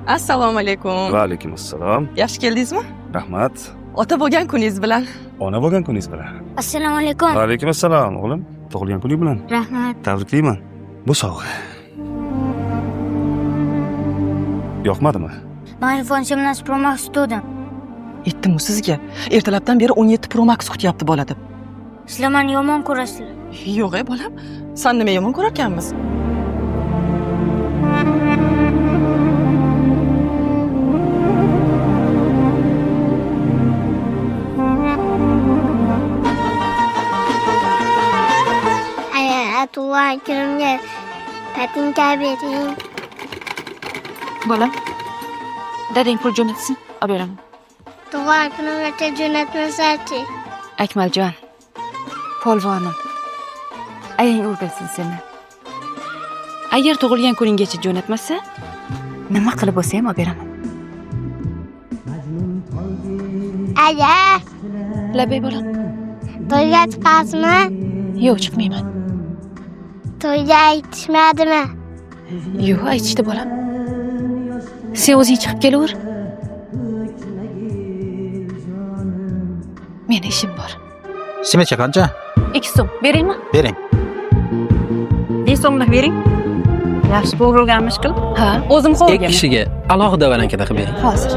Assalomu alaykum. Va alaykum assalom. Yaxshi keldingizmi? Rahmat. Ota bo'lgan kuningiz bilan. Ona bo'lgan kuningiz bilan. Assalomu alaykum. Va alaykum assalom o'g'lim. Tug'ilgan kuning bilan. Rahmat. Tabriklayman. Bu sovg'a. Yoqmadimi? Men iPhone 17 Pro Max tutdim. Yetdimi sizga? Ertalabdan beri 17 Pro Max kutyapti bola deb. Sizlar meni yomon ko'rasizlar. Yo'q bolam. Sen nima yomon ko'rarkanmiz? Tug'ilgan kunimga patinka bering. Bolam, dadang pul jo'natsin, olib beraman. Tug'ilgan kunimgacha jo'natmasa-chi? Akmaljon, polvonim, ayang o'rgatsin seni. Agar tug'ilgan kuninggacha jo'natmasa, nima qilib bo'lsa ham olib beraman. Aya, Labay bolam. to'yga chiqasizmi? Yo'q, chiqmayman. To'yga aytishmadimi? Yo'q, aytishdi bolam. Sen o'zing chiqib kelaver. Meni ishim bor. Simecha qancha? 2 so'm beringmi? Bering. 1 so'mlik bering. Yaxshi bo'g'ilganmish qil. Ha, o'zim Ikki qo'ygaman. kishiga alohida variantda qilib bering. Hozir.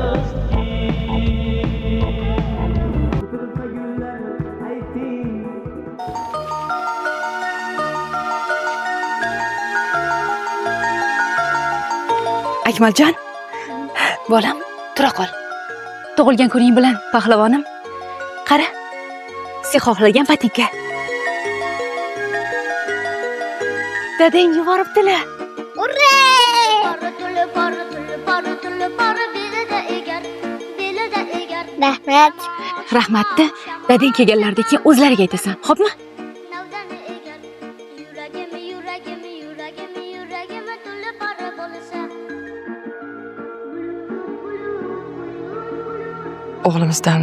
Akmaljon, bolam, tura qol. Tug'ilgan kuning bilan, pahlavonim. Qara, sen xohlagan patinka. Dadang yuboribdilar. Urre! Rahmat. Rahmatni dadang kelganlaridan keyin o'zlariga aytasan, xo'pmi? O'g'limizdan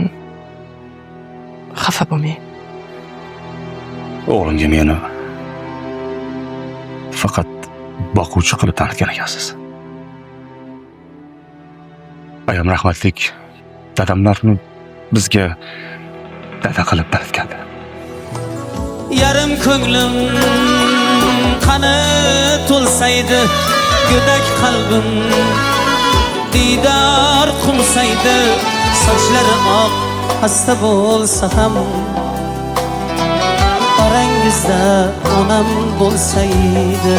xafa bo'lmang. O'g'limga meni faqat boquvchi qilib tanitgan ekansiz. Ayam rahmatlik dadamlarni bizga dada qilib tanitgandi. Yarim ko'nglim qani to'lsaydi, go'dak qalbim diydor qilsaydi, sochlari oq xasta bo'lsa ham orangizda onam bo'lsaydi.